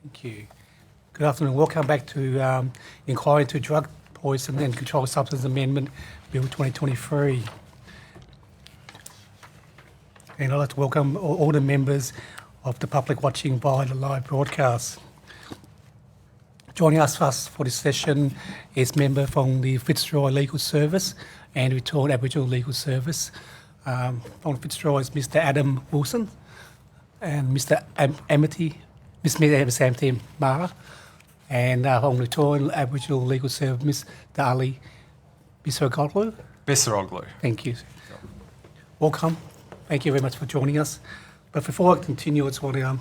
Thank you. Good afternoon. Welcome back to Inquiry into Drug Poison and Controlled Substance Amendment Bill 2023. And I'd like to welcome all the members of the public watching via the live broadcast. Joining us for this session is member from the Fitzroy Legal Service and Victorian Aboriginal Legal Service. From Fitzroy is Mr. Adam Wilson and Mr. Amity Mara, and from Victorian Aboriginal Legal Service, Mr. Ali Bisaroglu. Thank you. Welcome. Thank you very much for joining us. But before I continue, I just want to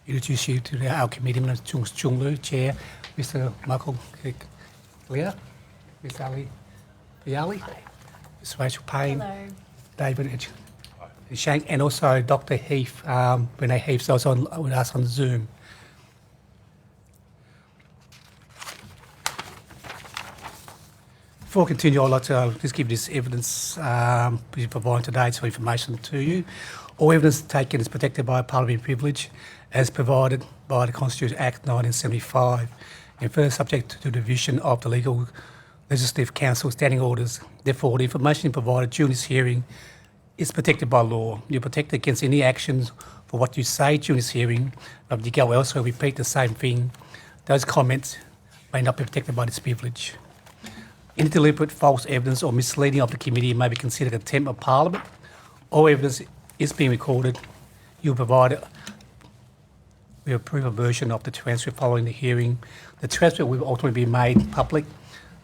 introduce you to our committee, Mr. Chung Lu, Chair, Mr. Michael Leah, Ms. Ali Biali, Ms. Rachel Payne, hello. David Shank, and also Dr. Heath, Renee Heath, is also with us on Zoom. Before I continue, I'd like to just give this evidence we provide today for information to you. All evidence taken is protected by parliamentary privilege as provided by the Constitution Act 1975 and further subject to the division of the Legislative Council standing orders. Therefore, the information provided during this hearing is protected by law. You're protected against any actions for what you say during this hearing. If you go elsewhere, repeat the same thing, those comments may not be protected by this privilege. Any deliberate false evidence or misleading of the committee may be considered contempt of Parliament. All evidence is being recorded. You'll provide we approve a version of the transcript following the hearing. The transcript will ultimately be made public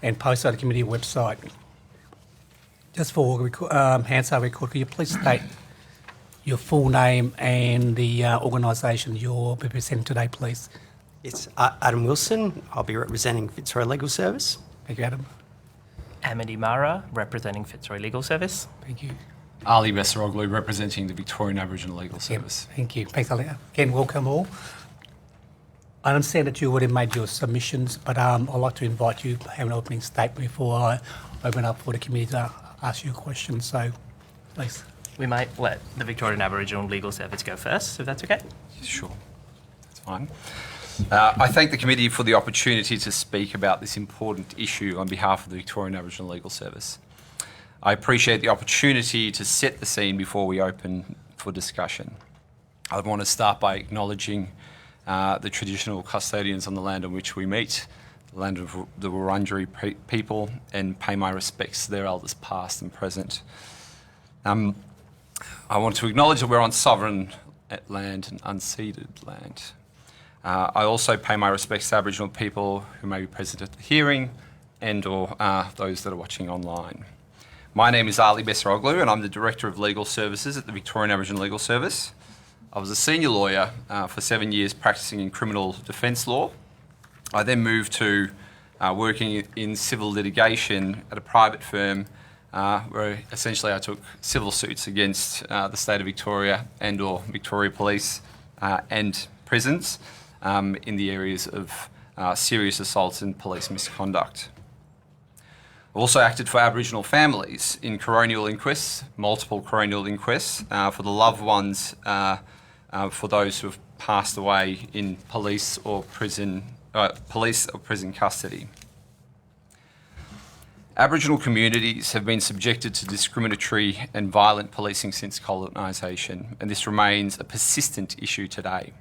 and posted on the committee website. Just for Hansard record, could you please state your full name and the organisation you're representing today, please? It's Adam Wilson. I'll be representing Fitzroy Legal Service. Thank you, Adam. Amity Mara, representing Fitzroy Legal Service. Thank you. Ali Bisaroglu, representing the Victorian Aboriginal Legal Service. Yep, thank you. Thanks, Ali. Again, welcome all. I understand that you already made your submissions, but I'd like to invite you to have an opening statement before I open up for the committee to ask you a question. So, please. We might let the Victorian Aboriginal Legal Service go first, if that's okay. Sure, that's fine. I thank the committee for the opportunity to speak about this important issue on behalf of the Victorian Aboriginal Legal Service. I appreciate the opportunity to set the scene before we open for discussion. I want to start by acknowledging the traditional custodians on the land on which we meet, the land of the Wurundjeri people, and pay my respects to their elders past and present. I want to acknowledge that we're on sovereign land and unceded land. I also pay my respects to Aboriginal people who may be present at the hearing and or those that are watching online. My name is Ali Bisaroglu and I'm the Director of Legal Services at the Victorian Aboriginal Legal Service. I was a senior lawyer for 7 years practicing in criminal defence law. I then moved to working in civil litigation at a private firm where essentially I took civil suits against the state of Victoria and or Victoria Police and prisons in the areas of serious assaults and police misconduct. I've also acted for Aboriginal families in coronial inquests, multiple coronial inquests, for the loved ones, for those who have passed away in police or prison custody. Aboriginal communities have been subjected to discriminatory and violent policing since colonisation, and this remains a persistent issue today.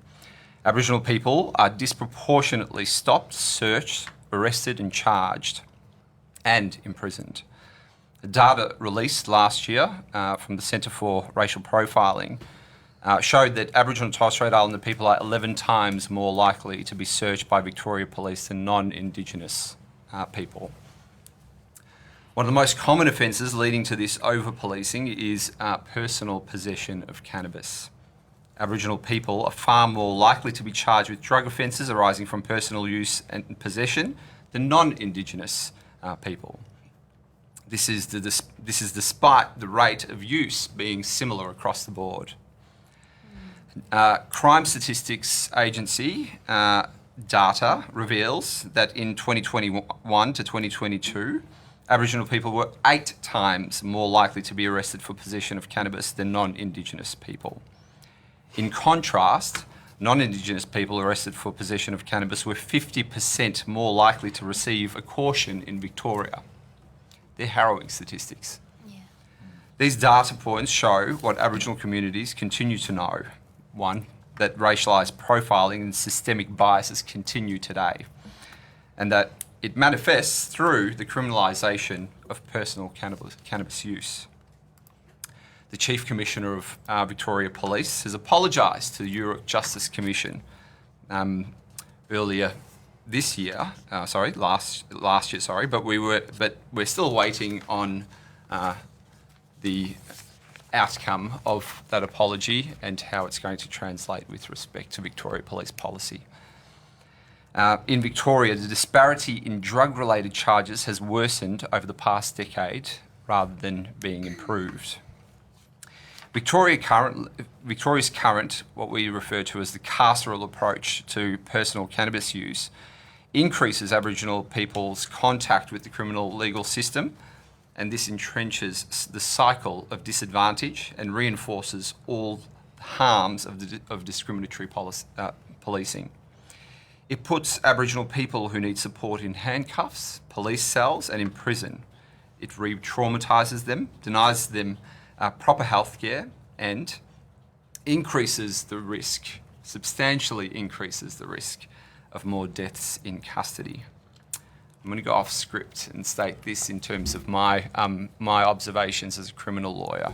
Aboriginal people are disproportionately stopped, searched, arrested and charged and imprisoned. The data released last year from the Centre for Racial Profiling showed that Aboriginal and Torres Strait Islander people are 11 times more likely to be searched by Victoria Police than non-Indigenous people. One of the most common offences leading to this over-policing is personal possession of cannabis. Aboriginal people are far more likely to be charged with drug offences arising from personal use and possession than non-Indigenous people. This is despite the rate of use being similar across the board. Crime Statistics Agency data reveals that in 2021 to 2022, Aboriginal people were 8 times more likely to be arrested for possession of cannabis than non-Indigenous people. In contrast, non-Indigenous people arrested for possession of cannabis were 50% more likely to receive a caution in Victoria. They're harrowing statistics. Yeah. These data points show what Aboriginal communities continue to know. One, that racialised profiling and systemic biases continue today, and that it manifests through the criminalisation of personal cannabis use. The Chief Commissioner of Victoria Police has apologised to the Europe Justice Commission earlier this year. Last year. Sorry, but we're still waiting on the outcome of that apology and how it's going to translate with respect to Victoria Police policy. In Victoria, the disparity in drug-related charges has worsened over the past decade rather than being improved. Victoria's current, what we refer to as the carceral approach to personal cannabis use, increases Aboriginal people's contact with the criminal legal system, and this entrenches the cycle of disadvantage and reinforces all harms of discriminatory policing. It puts Aboriginal people who need support in handcuffs, police cells and in prison. It re-traumatises them, denies them proper health care, and substantially increases the risk of more deaths in custody. I'm going to go off script and state this in terms of my observations as a criminal lawyer.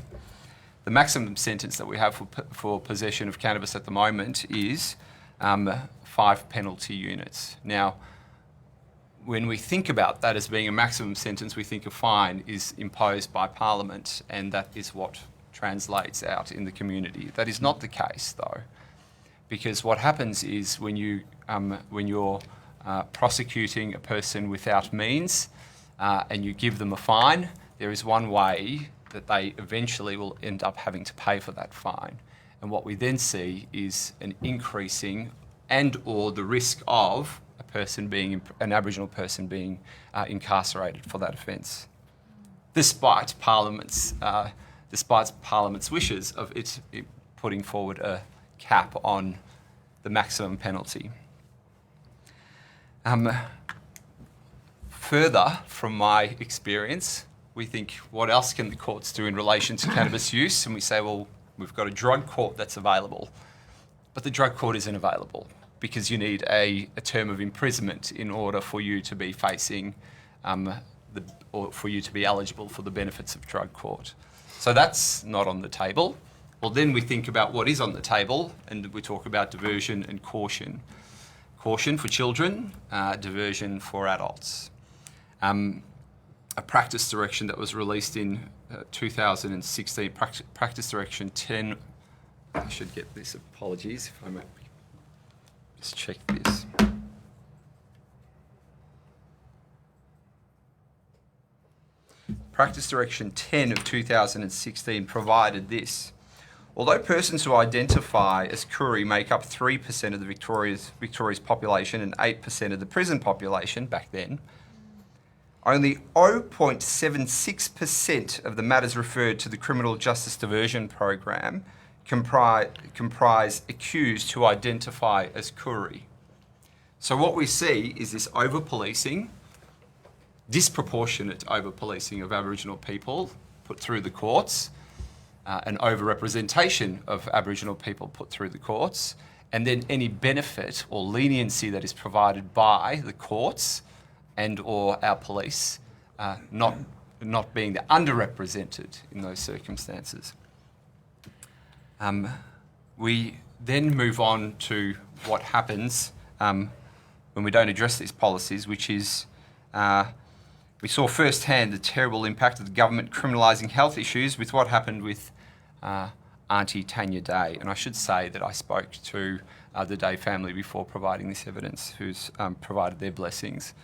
The maximum sentence that we have for possession of cannabis at the moment is 5 penalty units. Now, when we think about that as being a maximum sentence, we think a fine is imposed by Parliament, and that is what translates out in the community. That is not the case, though, because what happens is when you're prosecuting a person without means and you give them a fine, there is one way that they eventually will end up having to pay for that fine. And what we then see is an increasing and/or the risk of an Aboriginal person being incarcerated for that offence, despite Parliament's wishes of it putting forward a cap on the maximum penalty. Further, from my experience, we think, what else can the courts do in relation to cannabis use? And we say, well, we've got a drug court that's available, but the drug court isn't available because you need a term of imprisonment in order for you to be facing or for you to be eligible for the benefits of drug court. So that's not on the table. Well, then we think about what is on the table, and we talk about diversion and caution. Caution for children, diversion for adults. A practice direction that was released in 2016, Practice Direction 10, I should get this, apologies if I may just check this. Practice Direction 10 of 2016 provided this. Although persons who identify as Koori make up 3% of the Victoria's population and 8% of the prison population back then, only 0.76% of the matters referred to the Criminal Justice Diversion Program comprise accused who identify as Koori. So what we see is this over-policing, disproportionate over-policing of Aboriginal people put through the courts, an over-representation of Aboriginal people put through the courts, and then any benefit or leniency that is provided by the courts and or our police not being underrepresented in those circumstances. We then move on to what happens when we don't address these policies, which is we saw firsthand the terrible impact of the government criminalising health issues with what happened with Auntie Tanya Day. And I should say that I spoke to the Day family before providing this evidence, who's provided their blessings,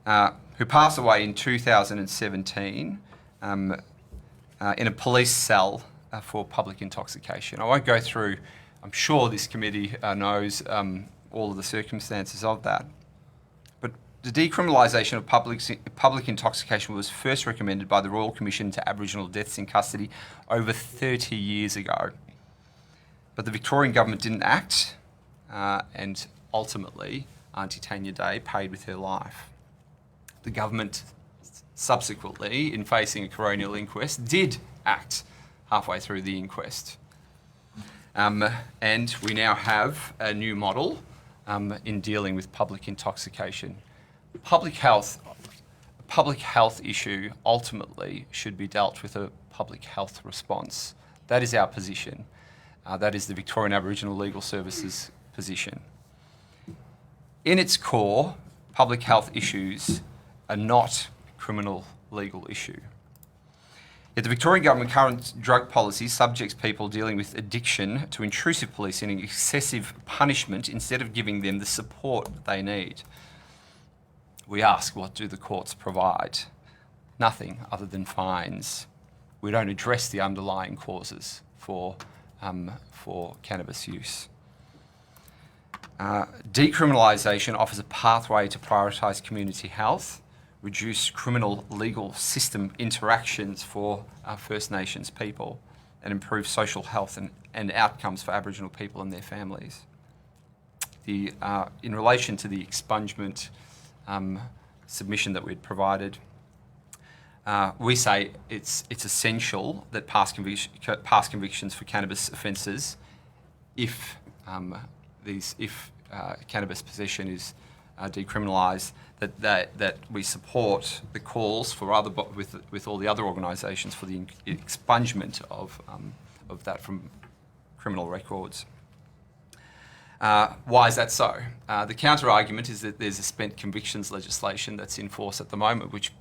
who passed away in 2017 in a police cell for public intoxication. I won't go through, I'm sure this committee knows all of the circumstances of that. But the decriminalisation of public intoxication was first recommended by the Royal Commission to Aboriginal Deaths in Custody over 30 years ago. But the Victorian government didn't act, and ultimately Auntie Tanya Day paid with her life. The government subsequently, in facing a coronial inquest, did act halfway through the inquest. And we now have a new model in dealing with public intoxication. Public health issue ultimately should be dealt with a public health response. That is our position. That is the Victorian Aboriginal Legal Service's position. In its core, public health issues are not criminal legal issue. Yet the Victorian government current drug policy subjects people dealing with addiction to intrusive policing and excessive punishment instead of giving them the support that they need. We ask, what do the courts provide? Nothing other than fines. We don't address the underlying causes for cannabis use. Decriminalisation offers a pathway to prioritise community health, reduce criminal legal system interactions for our First Nations people, and improve social health and outcomes for Aboriginal people and their families. In relation to the expungement submission that we'd provided, we say it's essential that past convictions for cannabis offences, if cannabis possession is decriminalised, that we support the calls for with all the other organisations for the expungement of that from criminal records. Why is that so? The counter argument is that there's a spent convictions legislation that's in force at the moment, which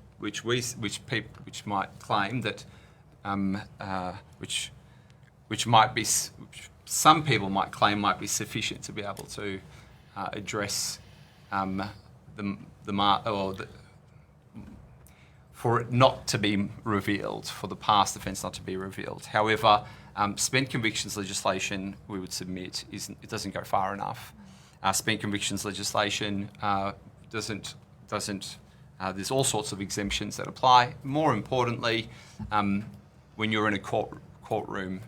might claim that some people might claim might be sufficient to be able to address for it not to be revealed, for the past offence not to be revealed. However, spent convictions legislation, we would submit, it doesn't go far enough. Spent convictions legislation doesn't. There's all sorts of exemptions that apply. More importantly, when you're in a courtroom,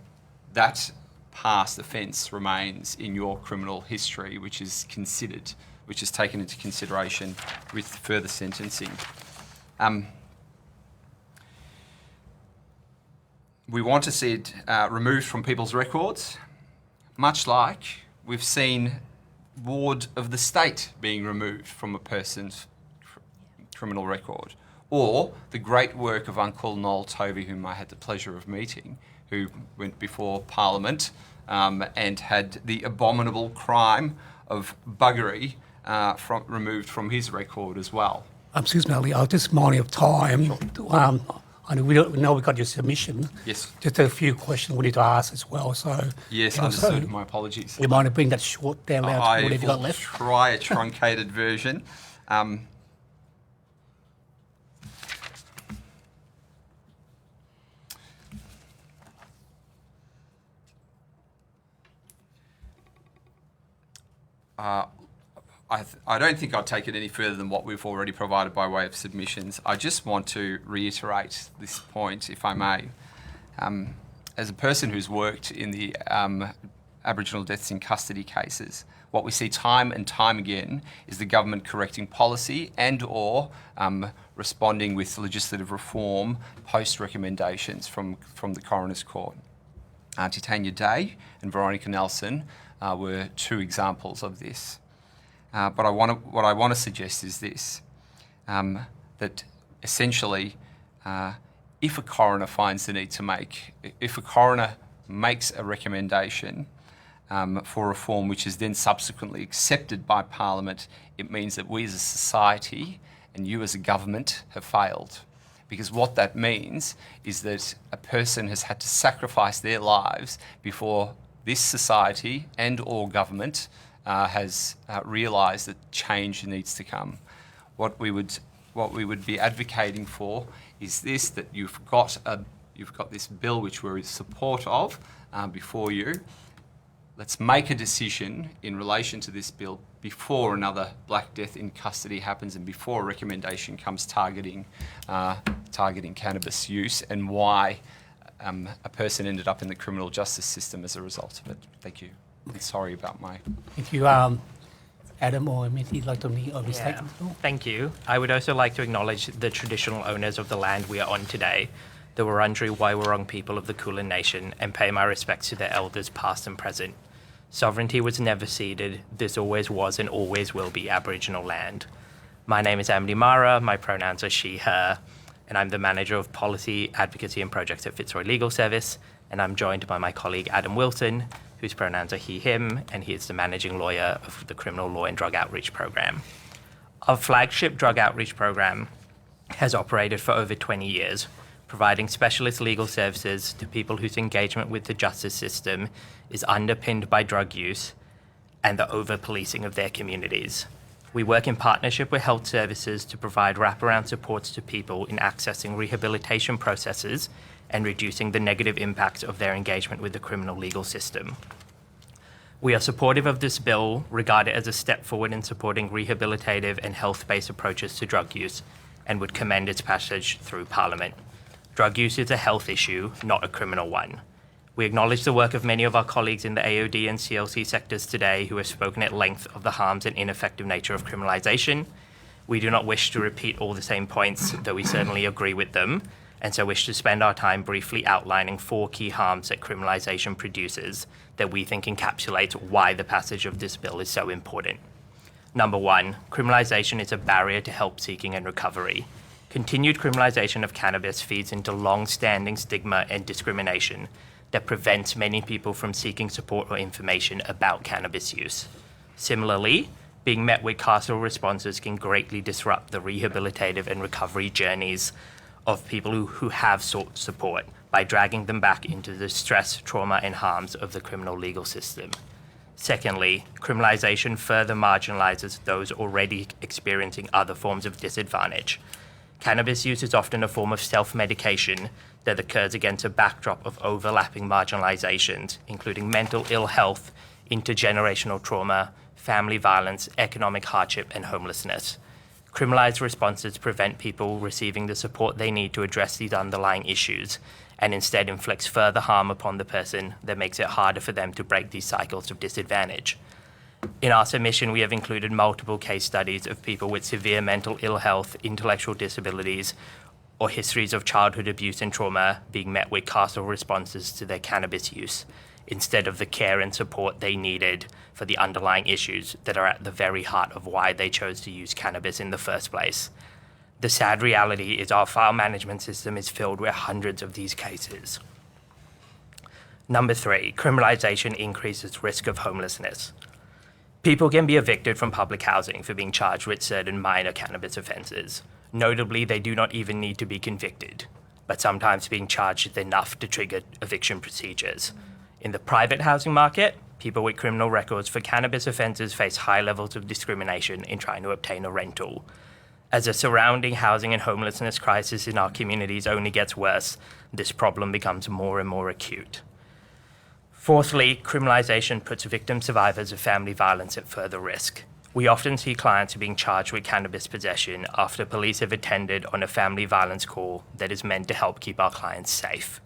that past offence remains in your criminal history, which is taken into consideration with further sentencing. We want to see it removed from people's records, much like we've seen ward of the state being removed from a person's criminal record, or the great work of Uncle Noel Tovey, whom I had the pleasure of meeting, who went before Parliament and had the abominable crime of buggery removed from his record as well. Excuse me, Ali, I was just minding of time. I know we got your submission. Yes. Just a few questions we need to ask as well. So yes, understood. My apologies. You mind to bring that short down to whatever you got left? Try a truncated version. I don't think I'd take it any further than what we've already provided by way of submissions. I just want to reiterate this point, if I may. As a person who's worked in the Aboriginal deaths in custody cases, what we see time and time again is the government correcting policy and or responding with legislative reform post-recommendations from the Coroner's Court. Auntie Tanya Day and Veronica Nelson were two examples of this. But what I want to suggest is this, that essentially if a coroner finds the need to if a coroner makes a recommendation for reform which is then subsequently accepted by Parliament, it means that we as a society and you as a government have failed. Because what that means is that a person has had to sacrifice their lives before this society and or government has realised that change needs to come. What we would be advocating for is this: that you've got this bill which we're in support of before you. Let's make a decision in relation to this bill before another Black Death in custody happens and before a recommendation comes targeting cannabis use and why a person ended up in the criminal justice system as a result of it. Thank you. And sorry about my... Thank you. Adam or Mitty, like to make a statement? Thank you. I would also like to acknowledge the traditional owners of the land we are on today, the Wurundjeri Woi-wurrung people of the Kulin Nation, and pay my respects to their elders past and present. Sovereignty was never ceded. This always was and always will be Aboriginal land. My name is Amity Mara. My pronouns are she, her, and I'm the Manager of Policy, Advocacy and Projects at Fitzroy Legal Service, and I'm joined by my colleague Adam Wilson, whose pronouns are he, him, and he is the Managing Lawyer of the Criminal Law and Drug Outreach Program. Our flagship drug outreach program has operated for over 20 years, providing specialist legal services to people whose engagement with the justice system is underpinned by drug use and the over-policing of their communities. We work in partnership with health services to provide wraparound supports to people in accessing rehabilitation processes and reducing the negative impacts of their engagement with the criminal legal system. We are supportive of this bill, regard it as a step forward in supporting rehabilitative and health-based approaches to drug use, and would commend its passage through Parliament. Drug use is a health issue, not a criminal one. We acknowledge the work of many of our colleagues in the AOD and CLC sectors today who have spoken at length of the harms and ineffective nature of criminalisation. We do not wish to repeat all the same points, though we certainly agree with them, and so wish to spend our time briefly outlining 4 key harms that criminalisation produces that we think encapsulate why the passage of this bill is so important. Number 1, criminalisation is a barrier to help seeking and recovery. Continued criminalisation of cannabis feeds into long-standing stigma and discrimination that prevents many people from seeking support or information about cannabis use. Similarly, being met with carceral responses can greatly disrupt the rehabilitative and recovery journeys of people who have sought support by dragging them back into the stress, trauma, and harms of the criminal legal system. Secondly, criminalisation further marginalises those already experiencing other forms of disadvantage. Cannabis use is often a form of self-medication that occurs against a backdrop of overlapping marginalisations, including mental ill health, intergenerational trauma, family violence, economic hardship, and homelessness. Criminalised responses prevent people receiving the support they need to address these underlying issues, and instead inflicts further harm upon the person that makes it harder for them to break these cycles of disadvantage. In our submission, we have included multiple case studies of people with severe mental ill health, intellectual disabilities, or histories of childhood abuse and trauma being met with carceral responses to their cannabis use, instead of the care and support they needed for the underlying issues that are at the very heart of why they chose to use cannabis in the first place. The sad reality is our file management system is filled with hundreds of these cases. Number 3, criminalisation increases risk of homelessness. People can be evicted from public housing for being charged with certain minor cannabis offences. Notably, they do not even need to be convicted, but sometimes being charged is enough to trigger eviction procedures. In the private housing market, people with criminal records for cannabis offences face high levels of discrimination in trying to obtain a rental. As the surrounding housing and homelessness crisis in our communities only gets worse, this problem becomes more and more acute. Fourthly, criminalisation puts victim survivors of family violence at further risk. We often see clients being charged with cannabis possession after police have attended on a family violence call that is meant to help keep our clients safe.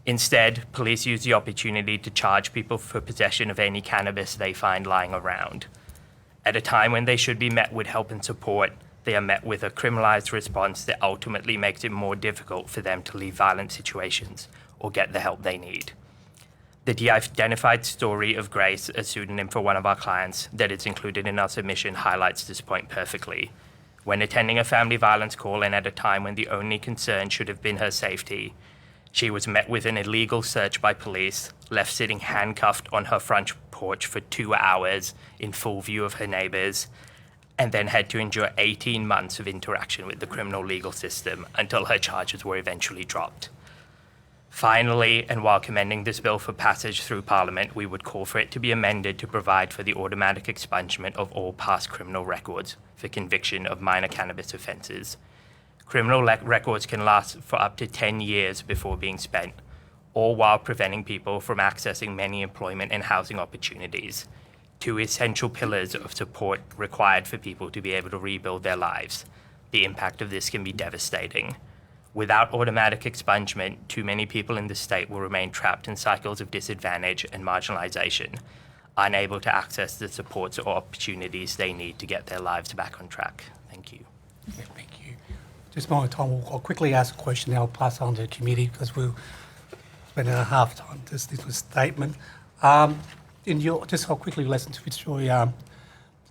Instead, police use the opportunity to charge people for possession of any cannabis they find lying around. At a time when they should be met with help and support, they are met with a criminalised response that ultimately makes it more difficult for them to leave violent situations or get the help they need. The de-identified story of Grace, a pseudonym for one of our clients that is included in our submission, highlights this point perfectly. When attending a family violence call and at a time when the only concern should have been her safety, she was met with an illegal search by police, left sitting handcuffed on her front porch for 2 hours in full view of her neighbours, and then had to endure 18 months of interaction with the criminal legal system until her charges were eventually dropped. Finally, and while commending this bill for passage through Parliament, we would call for it to be amended to provide for the automatic expungement of all past criminal records for conviction of minor cannabis offences. Criminal records can last for up to 10 years before being spent, all while preventing people from accessing many employment and housing opportunities, 2 essential pillars of support required for people to be able to rebuild their lives. The impact of this can be devastating. Without automatic expungement, too many people in the state will remain trapped in cycles of disadvantage and marginalisation, unable to access the supports or opportunities they need to get their lives back on track. Thank you. Yeah, thank you. Just one more time, I'll quickly ask a question, then I'll pass on to the committee because we'll spend a half time just this was statement. I'll quickly listen to Fitzroy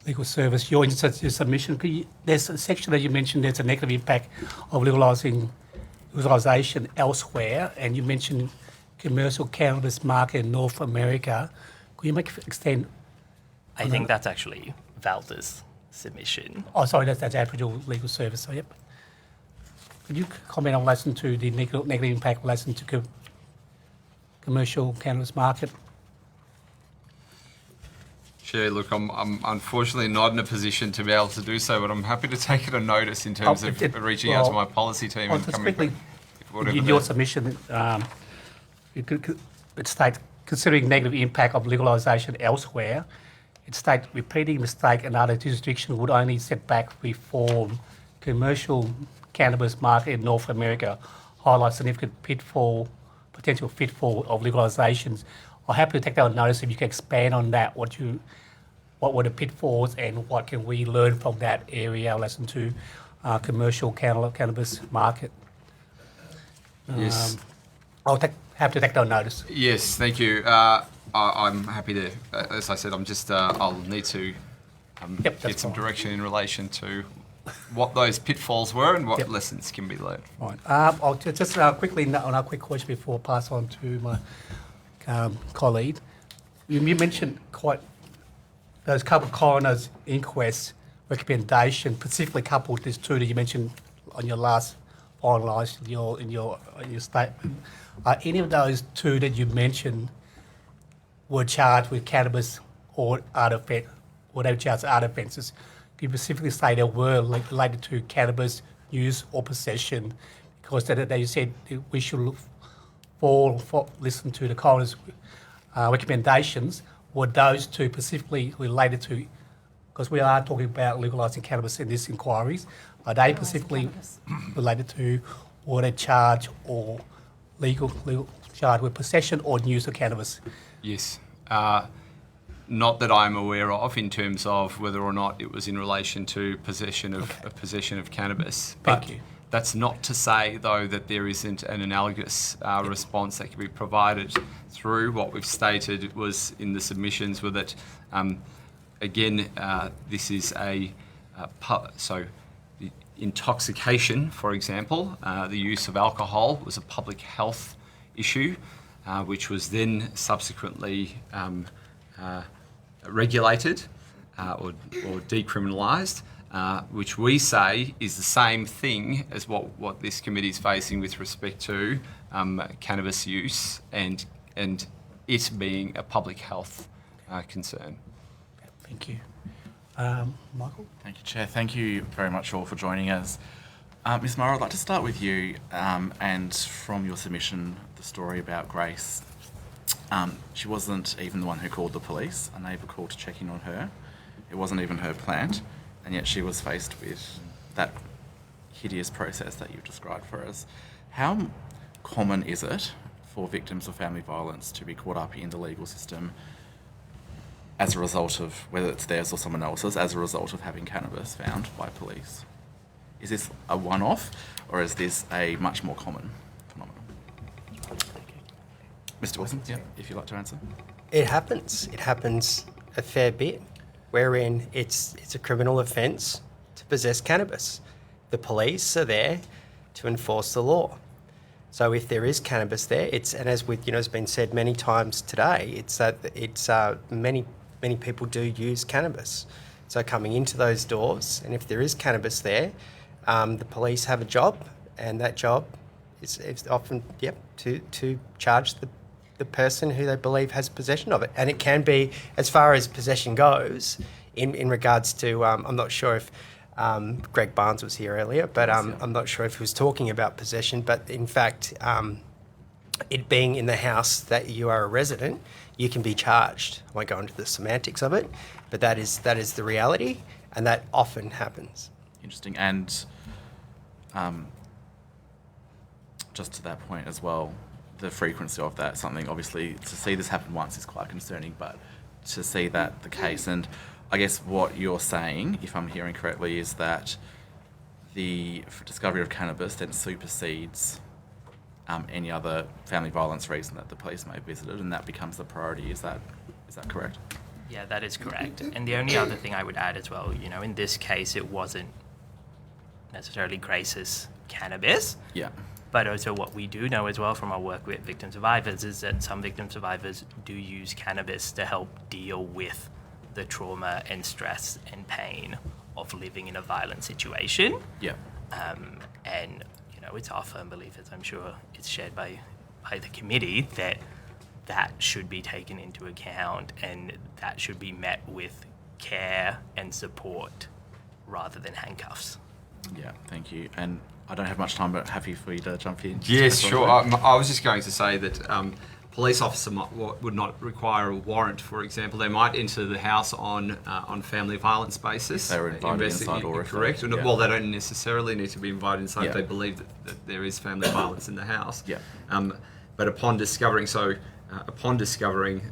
Legal Service, your submission. There's a section that you mentioned there's a negative impact of legalisation elsewhere, and you mentioned commercial cannabis market in North America. Could you extend? I think that's actually VALS's submission. Oh, sorry, that's Aboriginal Legal Service. So, yep. Could you comment on relation to the negative impact relation to commercial cannabis market? Chair, look, I'm unfortunately not in a position to be able to do so, but I'm happy to take it on notice in terms of reaching out to my policy team and coming quickly, back. in your submission, it states, considering negative impact of legalisation elsewhere, it states repeating mistake in other jurisdictions would only set back reform commercial cannabis market in North America, highlight significant potential pitfall of legalisations. I'm happy to take that on notice if you can expand on that. What were the pitfalls and what can we learn from that area in relation to commercial cannabis market? Yes. Happy to take that on notice. Yes, thank you. I'm happy to, as I said, I'll need to get some direction in relation to what those pitfalls were and what lessons can be learned. Right. I'll just quickly, on a quick question before I pass on to my colleague. You mentioned those couple of coroner's inquest recommendation, specifically coupled these two that you mentioned on your last finalised in your statement. Any of those two that you mentioned were charged with cannabis or other they were charged with other offences? Can you specifically say they were related to cannabis use or possession? Because they said we should listen to the coroner's recommendations. Were those two specifically related to, because we are talking about legalising cannabis in these inquiries, are they specifically related to, were they charged or legal charged with possession or use of cannabis? Yes. Not that I'm aware of in terms of whether or not it was in relation to possession of cannabis. Thank you. That's not to say, though, that there isn't an analogous response that can be provided through what we've stated was in the submissions were that, again, this is so the intoxication, for example, the use of alcohol was a public health issue, which was then subsequently regulated or decriminalised. Which we say is the same thing as what this committee is facing with respect to cannabis use and it being a public health concern. Thank you. Michael? Thank you, Chair. Thank you very much all for joining us. Ms Murray, I'd like to start with you and from your submission, the story about Grace. She wasn't even the one who called the police. A neighbour called to check in on her. It wasn't even her plant. And yet she was faced with that hideous process that you've described for us. How common is it for victims of family violence to be caught up in the legal system as a result of, whether it's theirs or someone else's, as a result of having cannabis found by police? Is this a one-off or is this a much more common phenomenon? Mr Wilson, if you'd like to answer. It happens. It happens a fair bit, wherein it's a criminal offence to possess cannabis. The police are there to enforce the law. So if there is cannabis there, and as with has been said many times today, it's many people do use cannabis. So coming into those doors, and if there is cannabis there, the police have a job, and that job is often to charge the person who they believe has possession of it. And it can be, as far as possession goes, in regards to, I'm not sure if Greg Barnes was here earlier, but I'm not sure if he was talking about possession, but in fact, it being in the house that you are a resident, you can be charged. I won't go into the semantics of it, but that is the reality, and that often happens. Interesting. And just to that point as well, the frequency of that, something obviously to see this happen once is quite concerning, but to see that the case. And I guess what you're saying, if I'm hearing correctly, is that the discovery of cannabis then supersedes any other family violence reason that the police may have visited, and that becomes the priority. Is that correct? Yeah, that is correct. And the only other thing I would add as well, in this case, it wasn't necessarily Grace's cannabis. Yeah. But also what we do know as well from our work with victim survivors is that some victim survivors do use cannabis to help deal with the trauma and stress and pain of living in a violent situation. Yeah. And, it's our firm belief, as I'm sure it's shared by the committee, that should be taken into account and that should be met with care and support rather than handcuffs. Yeah, thank you. And I don't have much time, but happy for you to jump in. Yes, sure. I was just going to say that police officer would not require a warrant, for example. They might enter the house on family violence basis. They were invited inside or if correct. yeah. Well, they don't necessarily need to be invited inside if Yeah. they believe that there is family violence in the house. Yeah. But upon discovering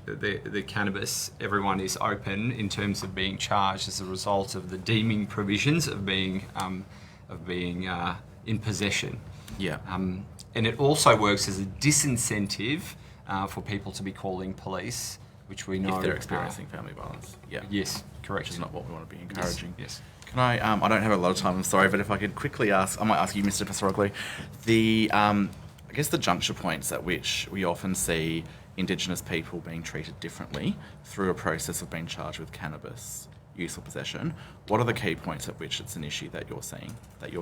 the cannabis, everyone is open in terms of being charged as a result of the deeming provisions of being in possession. Yeah. And it also works as a disincentive for people to be calling police, which we know If they're experiencing family violence. Yeah. Yes, correct. Which is not what we want to be encouraging. Yes. Can I don't have a lot of time, I'm sorry, but if I could quickly ask, I might ask you, Mr. Fitzroy, I guess the juncture points at which we often see Indigenous people being treated differently through a process of being charged with cannabis use or possession. What are the key points at which it's an issue that you're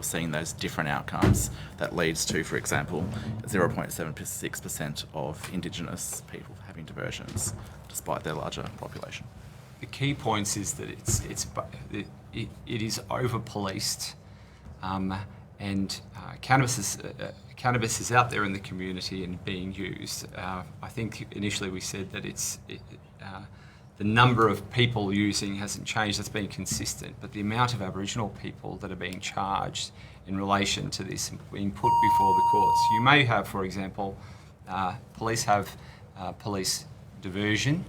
seeing those different outcomes that leads to, for example, 0.76% of Indigenous people having diversions despite their larger population? The key points is that it is over-policed, and cannabis is out there in the community and being used. I think initially we said that the number of people using hasn't changed, that's been consistent, but the amount of Aboriginal people that are being charged in relation to this being put before the courts. You may have, for example, police have police diversion,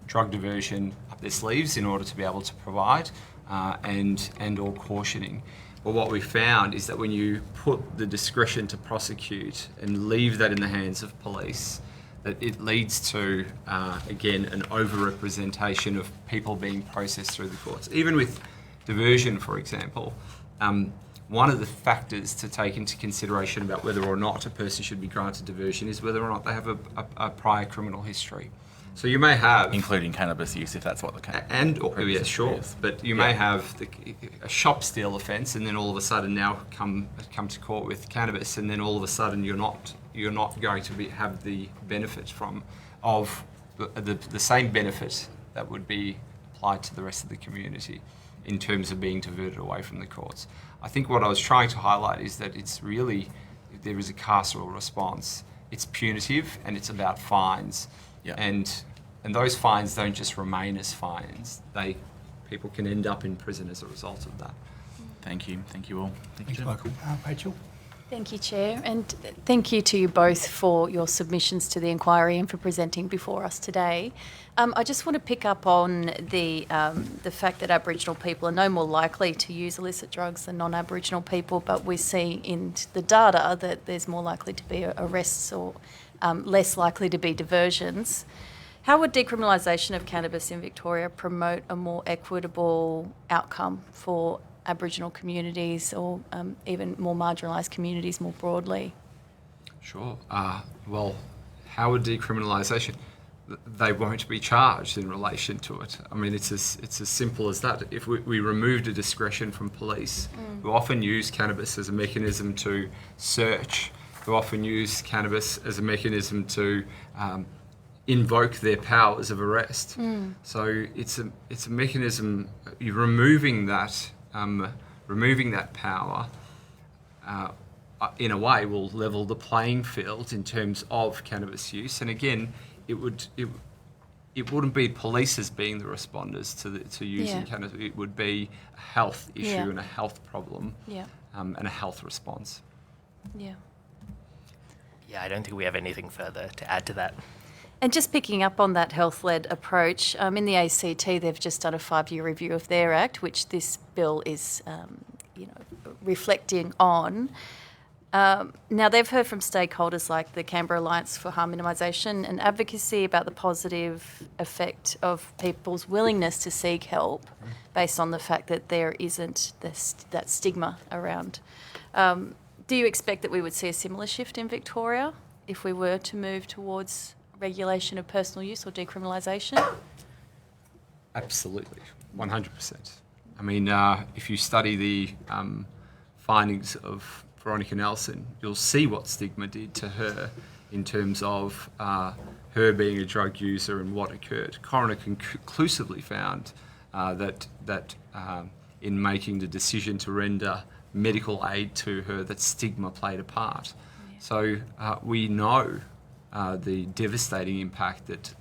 drug diversion up their sleeves in order to be able to provide and or cautioning. But what we found is that when you put the discretion to prosecute and leave that in the hands of police, that it leads to, again, an over-representation of people being processed through the courts. Even with diversion, for example, one of the factors to take into consideration about whether or not a person should be granted diversion is whether or not they have a prior criminal history. So you may have... Including cannabis use, if that's what the yeah, sure. is. But you may have a shop steal offence and then all of a sudden now come to court with cannabis, and then all of a sudden you're not going to have the benefit of the same benefit that would be applied to the rest of the community in terms of being diverted away from the courts. I think what I was trying to highlight is that there is a carceral response. It's punitive and it's about fines. Yeah. And those fines don't just remain as fines. People can end up in prison as a result of that. Thank you. Thank you all. Thank you, Thanks, Jim. Michael. Rachel? Thank you, Chair, and thank you to you both for your submissions to the inquiry and for presenting before us today. I just want to pick up on the fact that Aboriginal people are no more likely to use illicit drugs than non-Aboriginal people, but we see in the data that there's more likely to be arrests or less likely to be diversions. How would decriminalisation of cannabis in Victoria promote a more equitable outcome for Aboriginal communities or even more marginalised communities more broadly? Sure. Well, how would decriminalisation? They won't be charged in relation to it. I mean, it's as simple as that. If we removed a discretion from police, who often use cannabis as a mechanism to search, who often use cannabis as a mechanism to invoke their powers of arrest. So it's a mechanism. You're removing that power. In a way, will level the playing field in terms of cannabis use. And again, it wouldn't be police as being the responders to using cannabis. It would be a health issue and a health problem and a health response. Yeah. Yeah, I don't think we have anything further to add to that. And just picking up on that health-led approach, in the ACT, they've just done a 5-year review of their act, which this bill is, reflecting on. Now, they've heard from stakeholders like the Canberra Alliance for Harm Minimisation and Advocacy about the positive effect of people's willingness to seek help based on the fact that there isn't that stigma around. Do you expect that we would see a similar shift in Victoria if we were to move towards regulation of personal use or decriminalisation? Absolutely, 100%. I mean, if you study the findings of Veronica Nelson, you'll see what stigma did to her in terms of her being a drug user and what occurred. Coroner conclusively found that in making the decision to render medical aid to her, that stigma played a part. Yeah. So we know the devastating impact that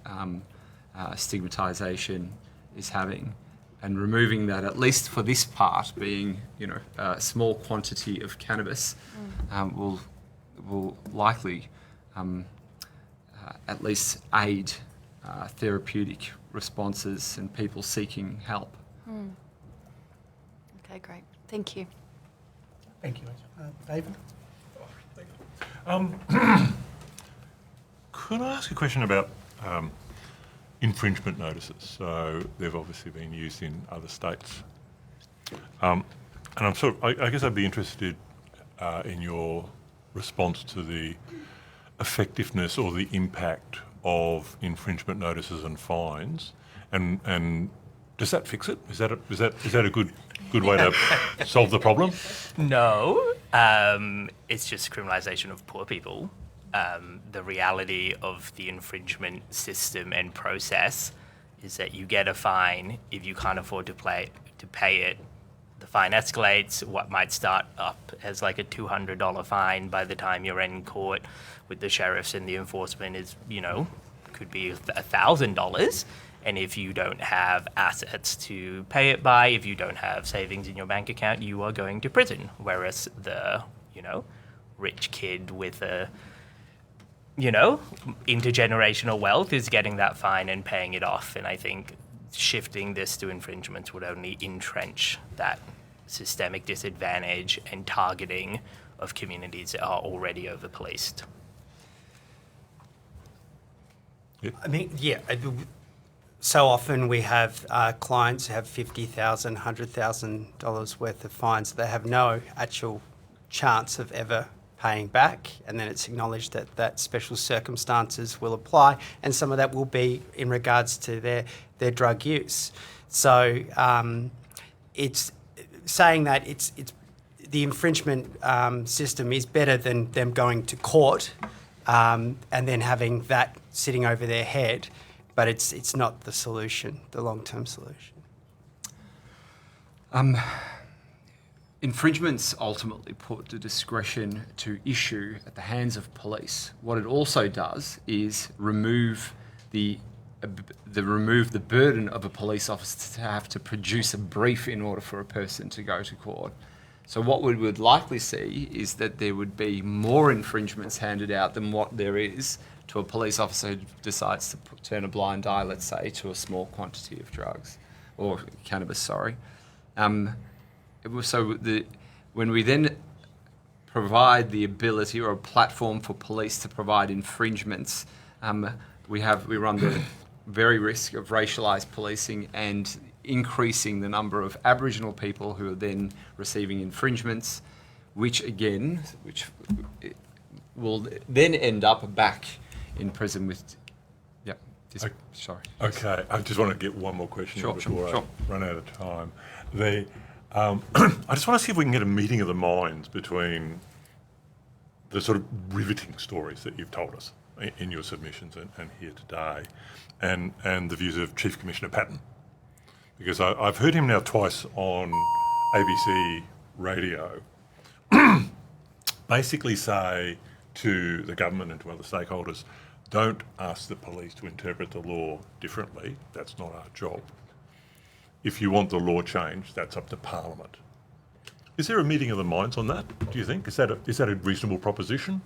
stigmatisation is having, and removing that, at least for this part, being a small quantity of cannabis, will likely at least aid therapeutic responses and people seeking help. Okay, great. Thank you. Thank you, David. Could I ask a question about infringement notices? So they've obviously been used in other states. And I guess I'd be interested in your response to the effectiveness or the impact of infringement notices and fines, and does that fix it? Is that a good way to solve the problem? No, it's just criminalisation of poor people. The reality of the infringement system and process is that you get a fine if you can't afford to pay it. The fine escalates. What might start up as like a $200 fine by the time you're in court with the sheriffs and the enforcement is, could be $1,000. And if you don't have assets to pay it by, if you don't have savings in your bank account, you are going to prison. Whereas the, rich kid with a, intergenerational wealth is getting that fine and paying it off. And I think shifting this to infringements would only entrench that systemic disadvantage and targeting of communities that are already over-policed. I mean, yeah. So often we have clients who have $50,000, $100,000 worth of fines that they have no actual chance of ever paying back, and then it's acknowledged that special circumstances will apply, and some of that will be in regards to their drug use. So it's saying that it's the infringement system is better than them going to court and then having that sitting over their head. But it's not the solution, the long-term solution. Infringements ultimately put the discretion to issue at the hands of police. What it also does is remove the burden of a police officer to have to produce a brief in order for a person to go to court. So what we would likely see is that there would be more infringements handed out than what there is to a police officer who decides to turn a blind eye, let's say, to a small quantity of drugs, or cannabis, sorry. When we then provide the ability or a platform for police to provide infringements, we run the very risk of racialised policing and increasing the number of Aboriginal people who are then receiving infringements, which will then end up back in prison with. Sorry. Okay, I just want to get one more question before I run out of time. I just want to see if we can get a meeting of the minds between the sort of riveting stories that you've told us in your submissions and here today, and the views of Chief Commissioner Patton. Because I've heard him now twice on ABC radio basically say to the government and to other stakeholders, don't ask the police to interpret the law differently. That's not our job. If you want the law changed, that's up to Parliament. Is there a meeting of the minds on that, do you think? Is that a reasonable proposition?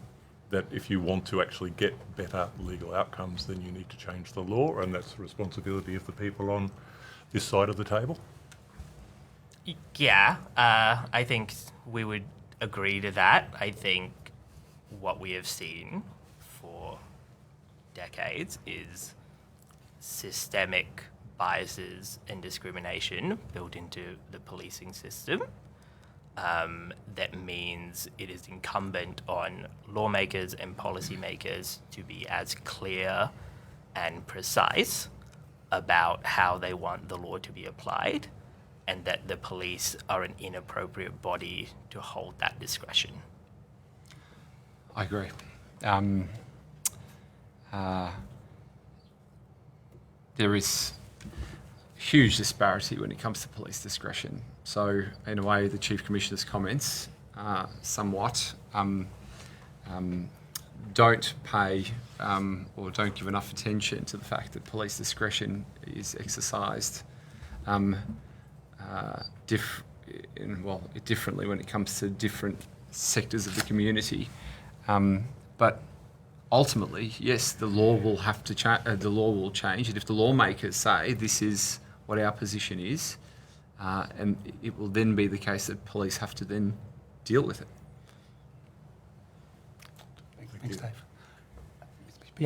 that if you want to actually get better legal outcomes, then you need to change the law, and that's the responsibility of the people on this side of the table? Yeah, I think we would agree to that. I think what we have seen for decades is systemic biases and discrimination built into the policing system. That means it is incumbent on lawmakers and policymakers to be as clear and precise about how they want the law to be applied, and that the police are an inappropriate body to hold that discretion. I agree. There is huge disparity when it comes to police discretion. So, in a way, the Chief Commissioner's comments somewhat don't pay or don't give enough attention to the fact that police discretion is exercised differently when it comes to different sectors of the community. But ultimately, yes, the law will have to the law will change, and if the lawmakers say this is what our position is, and it will then be the case that police have to then deal with it. Thanks, Dave.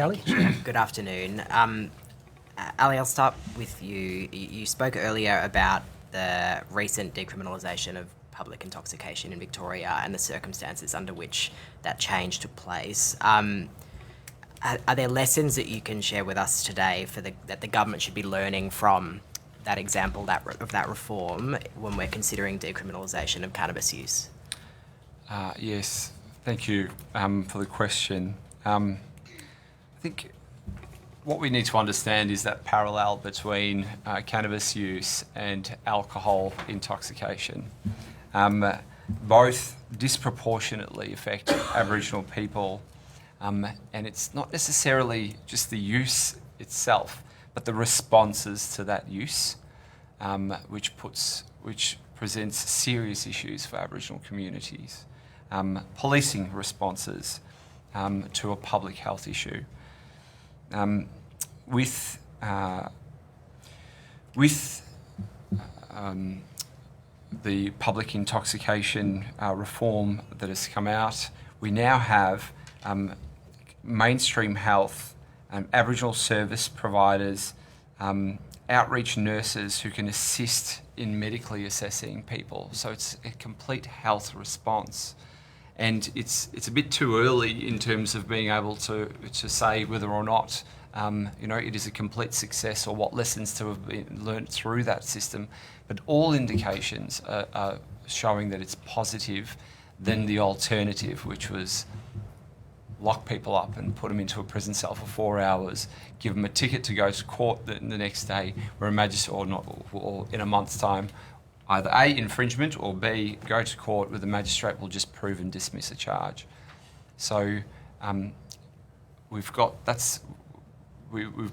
Ali? Good afternoon. Ali, I'll start with you. You spoke earlier about the recent decriminalisation of public intoxication in Victoria and the circumstances under which that change took place. Are there lessons that you can share with us today that the government should be learning from that example of that reform when we're considering decriminalisation of cannabis use? Yes, thank you for the question. I think what we need to understand is that parallel between cannabis use and alcohol intoxication. Both disproportionately affect Aboriginal people, and it's not necessarily just the use itself, but the responses to that use, which presents serious issues for Aboriginal communities. Policing responses to a public health issue. With the public intoxication reform that has come out, we now have mainstream health, Aboriginal service providers, outreach nurses who can assist in medically assessing people. So it's a complete health response. And it's a bit too early in terms of being able to say whether or not it is a complete success or what lessons to have been learnt through that system. But all indications are showing that it's positive than the alternative, which was lock people up and put them into a prison cell for 4 hours, give them a ticket to go to court the next day, where a magistrate or in a month's time, either A, infringement, or B, go to court where the magistrate will just prove and dismiss a charge. So we've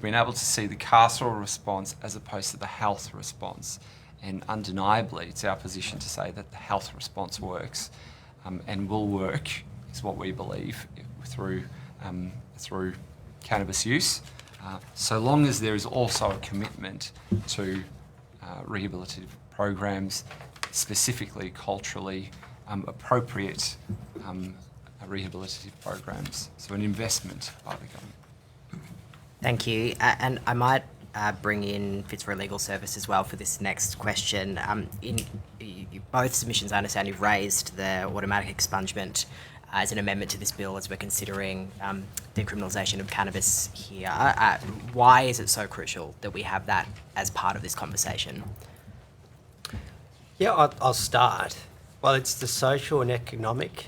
been able to see the carceral response as opposed to the health response. And undeniably, it's our position to say that the health response works and will work, is what we believe, through cannabis use, so long as there is also a commitment to rehabilitative programs, specifically culturally appropriate rehabilitative programs. So an investment by the government. Thank you. And I might bring in Fitzroy Legal Service as well for this next question. In both submissions, I understand you've raised the automatic expungement as an amendment to this bill as we're considering decriminalisation of cannabis here. Why is it so crucial that we have that as part of this conversation? Yeah, I'll start. Well, it's the social and economic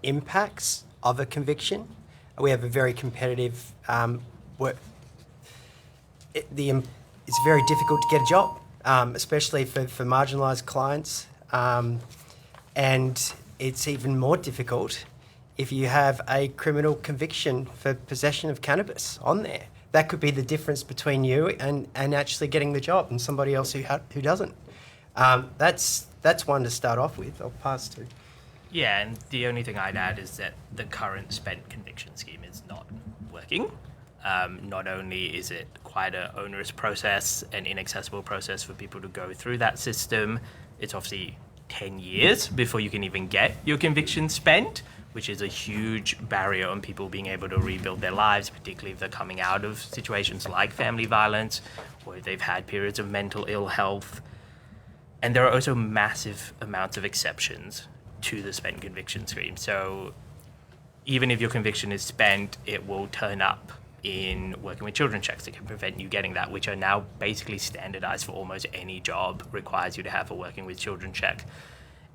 impacts of a conviction. We have a very competitive it's very difficult to get a job, especially for marginalised clients. And it's even more difficult if you have a criminal conviction for possession of cannabis on there. That could be the difference between you and actually getting the job and somebody else who doesn't. That's one to start off with. I'll pass to. Yeah, and the only thing I'd add is that the current spent conviction scheme is not working. Not only is it quite an onerous process, an inaccessible process for people to go through that system, it's obviously 10 years before you can even get your conviction spent, which is a huge barrier on people being able to rebuild their lives, particularly if they're coming out of situations like family violence or if they've had periods of mental ill health. And there are also massive amounts of exceptions to the spent conviction scheme. So even if your conviction is spent, it will turn up in working with children checks that can prevent you getting that, which are now basically standardized for almost any job, requires you to have a working with children check.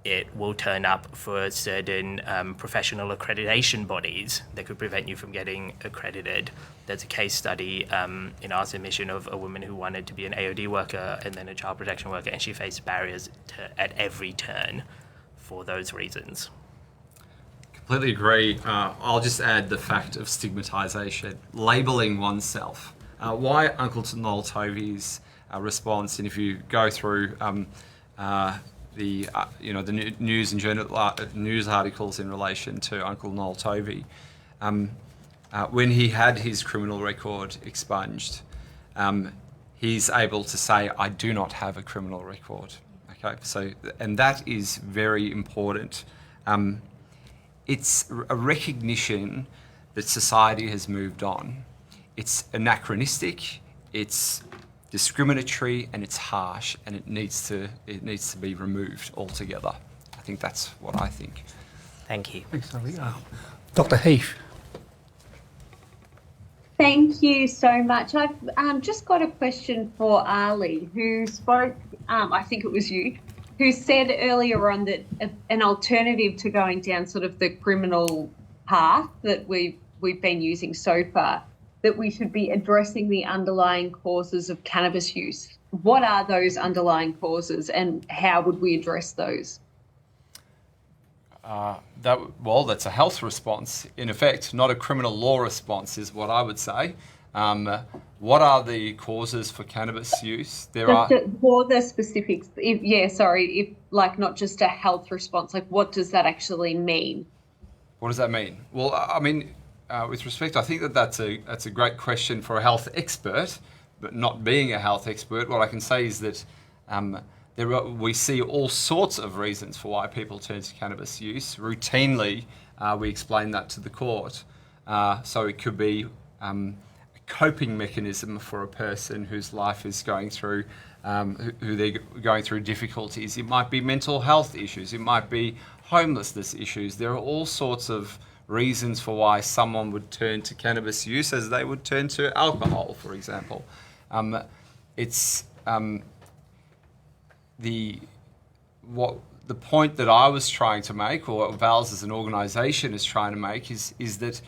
It will turn up for certain professional accreditation bodies that could prevent you from getting accredited. There's a case study in our submission of a woman who wanted to be an AOD worker and then a child protection worker, and she faced barriers at every turn for those reasons. Completely agree. I'll just add the fact of stigmatisation, labelling oneself. Why Uncle Noel Tovey's response, and if you go through the news and news articles in relation to Uncle Noel Tovey, when he had his criminal record expunged, he's able to say, "I do not have a criminal record." Okay, so and that is very important. It's a recognition that society has moved on. It's anachronistic, it's discriminatory, and it's harsh, and it needs to be removed altogether. I think that's what I think. Thank you. Thanks, Ali. Dr. Heath. Thank you so much. I've just got a question for Ali, who spoke, I think it was you, who said earlier on that an alternative to going down sort of the criminal path that we've been using so far, that we should be addressing the underlying causes of cannabis use. What are those underlying causes and how would we address those? That's a health response, in effect, not a criminal law response, is what I would say. What are the causes for cannabis use? For the specifics, if not just a health response, like what does that actually mean? What does that mean? Well, I mean, with respect, I think that's a great question for a health expert, but not being a health expert, what I can say is that we see all sorts of reasons for why people turn to cannabis use. Routinely, we explain that to the court. So it could be a coping mechanism for a person whose life is going through, who they're going through difficulties. It might be mental health issues. It might be homelessness issues. There are all sorts of reasons for why someone would turn to cannabis use as they would turn to alcohol, for example. The point that I was trying to make, or VALS as an organisation is trying to make, is that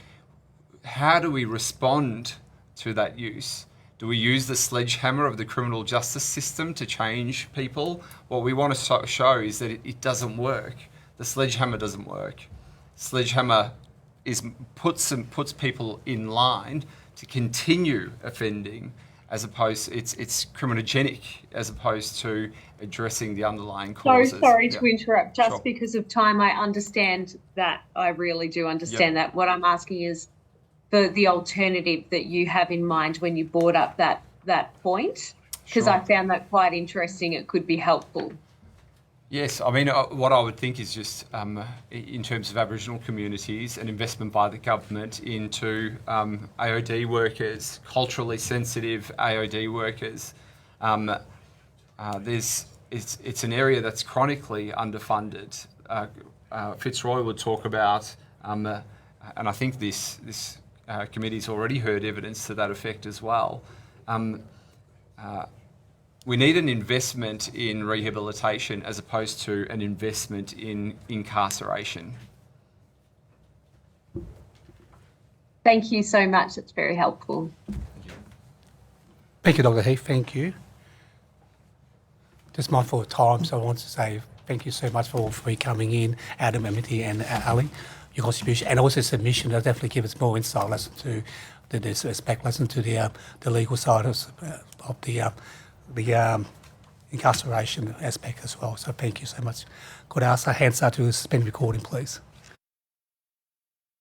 how do we respond to that use? Do we use the sledgehammer of the criminal justice system to change people? What we want to show is that it doesn't work. The sledgehammer doesn't work. Sledgehammer puts people in line to continue offending, as opposed it's criminogenic as opposed to addressing the underlying causes. So sorry to interrupt. Just because of time, I understand that. I really do understand that. What I'm asking is the alternative that you have in mind when you brought up that point, because I found that quite interesting. It could be helpful. Yes, I mean, what I would think is just, in terms of Aboriginal communities, an investment by the government into AOD workers, culturally sensitive AOD workers. It's an area that's chronically underfunded. Fitzroy would talk about, and I think this committee's already heard evidence to that effect as well. We need an investment in rehabilitation as opposed to an investment in incarceration. Thank you so much. It's very helpful. Thank you, Dr. Heath. Thank you. Just mindful of time, so I want to say thank you so much for coming in, Adam, Amity, and Ali. Your contribution and also submission will definitely give us more insight lesson to this aspect, lesson to the legal side of the incarceration aspect as well. So thank you so much. Could I ask a hands up to suspend recording, please?